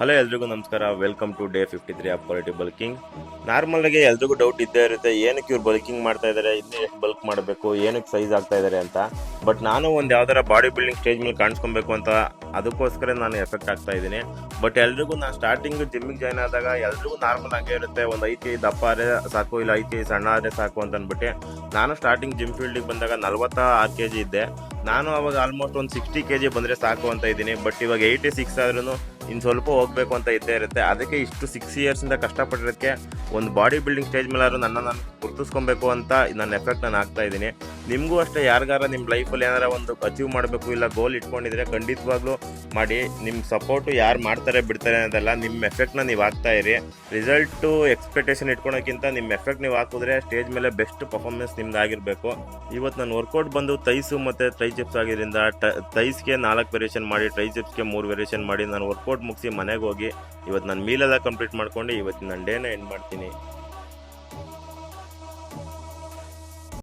Hello ಎಲ್ರಿಗೂ ನಮಸ್ಕಾರ. Welcome to day 53 of quality bulking. Normal ಆಗಿ ಎಲ್ರಿಗೂ ಡೌಟ್ ಇದ್ದೇ ಇರುತ್ತೆ, ಏನಕ್ಕೆ ಇವ್ರು ಬಲ್ಕಿಂಗ್ ಮಾಡ್ತಾ ಇದ್ದಾರೆ, ಇನ್ನೂ ಎಷ್ಟು ಬಲ್ಕ್ ಮಾಡಬೇಕು, ಏನಕ್ಕೆ ಸೈಜ್ ಆಗ್ತಾ ಇದ್ದಾರೆ ಅಂತ. ಬಟ್ ನಾನು ಒಂದು ಯಾವ್ದಾರ ಬಾಡಿ ಬಿಲ್ಡಿಂಗ್ ಸ್ಟೇಜ್ ಮೇಲೆ ಕಾಣಿಸ್ಕೊಬೇಕು ಅಂತ ಅದಕ್ಕೋಸ್ಕರ ನಾನು ಎಫೆಕ್ಟ್ ಆಗ್ತಾ ಇದ್ದೀನಿ. ಬಟ್ ಎಲ್ರಿಗೂ ನಾನು ಸ್ಟಾರ್ಟಿಂಗ್ ಜಿಮ್ಮಿಗೆ ಜಾಯ್ನ್ ಆದಾಗ ಎಲ್ರಿಗೂ ನಾರ್ಮಲ್ ಆಗೇ ಇರುತ್ತೆ, ಒಂದು 5 kg ದಪ್ಪ ಆದರೆ ಸಾಕು, ಇಲ್ಲ 5 kg ಸಣ್ಣ ಆದರೆ ಸಾಕು ಅಂತ ಅಂದ್ಬಿಟ್ಟು ನಾನು ಸ್ಟಾರ್ಟಿಂಗ್ ಜಿಮ್ ಫೀಲ್ಡಿಗೆ ಬಂದಾಗ 46 kg ಇದ್ದೆ. ನಾನು ಅವಾಗ ಆಲ್ಮೋಸ್ಟ್ ಒಂದು 60 kg ಬಂದರೆ ಸಾಕು ಅಂತ ಇದ್ದೀನಿ. ಬಟ್ ಇವಾಗ 86 ಆದ್ರೂ ಇನ್ನು ಸ್ವಲ್ಪ ಹೋಗ್ಬೇಕು ಅಂತ ಇದ್ದೇ ಇರುತ್ತೆ. ಅದಕ್ಕೆ ಇಷ್ಟು 6 ಇಯರ್ಸಿಂದ ಕಷ್ಟಪಟ್ಟಿರೋದಕ್ಕೆ ಒಂದು ಬಾಡಿ ಬಿಲ್ಡಿಂಗ್ ಸ್ಟೇಜ್ ಮೇಲಾದ್ರು ನಾನು ಗುರುತಿಸ್ಕೊಬೇಕು ಅಂತ ನನ್ನ ಎಫೆಕ್ಟ್ ನಾನು ಆಗ್ತಾ ಇದ್ದೀನಿ. ನಿಮಗೂ ಅಷ್ಟೇ, ಯಾರಿಗಾರ ನಿಮ್ಮ ಲೈಫಲ್ಲಿ ಏನಾರ ಒಂದು ಅಚೀವ್ ಮಾಡಬೇಕು ಇಲ್ಲ ಗೋಲ್ ಇಟ್ಕೊಂಡಿದ್ರೆ ಖಂಡಿತವಾಗ್ಲೂ ಮಾಡಿ. ನಿಮ್ಮ ಸಪೋರ್ಟು ಯಾರು ಮಾಡ್ತಾರೆ ಬಿಡ್ತಾರೆ ಅನ್ನೋದಲ್ಲ, ನಿಮ್ಮ ಎಫೆಕ್ಟ್ನ ನೀವು ಹಾಕ್ತಾ ಇರಿ. ರಿಸಲ್ಟು ಎಕ್ಸ್ಪೆಕ್ಟೇಷನ್ ಇಟ್ಕೊಳೋಕ್ಕಿಂತ ನಿಮ್ಮ ಎಫೆಕ್ಟ್ ನೀವು ಹಾಕಿದ್ರೆ ಸ್ಟೇಜ್ ಮೇಲೆ ಬೆಸ್ಟ್ ಪರ್ಫಾರ್ಮೆನ್ಸ್ ನಿಮ್ದು ಆಗಿರಬೇಕು. ಇವತ್ತು ನಾನು ವರ್ಕೌಟ್ ಬಂದು ಥೈಸು ಮತ್ತು ಟ್ರೈಸೆಪ್ಸ್ ಆಗಿದ್ದರಿಂದ ಥೈಸ್ಗೆ 4 ವೇರಿಯೇಷನ್ ಮಾಡಿ, ಟ್ರೈಸೆಪ್ಸ್ಗೆ 3 ವೇರಿಯೇಷನ್ ಮಾಡಿ ನಾನು ವರ್ಕೌಟ್ ಮುಗಿಸಿ ಮನೆಗೆ ಹೋಗಿ ಇವತ್ತು ನಾನು ಮೀಲೆಲ್ಲ ಕಂಪ್ಲೀಟ್ ಮಾಡ್ಕೊಂಡು ಇವತ್ತು ನನ್ನ ಡೇನ ಎಂಡ್ ಮಾಡ್ತೀನಿ.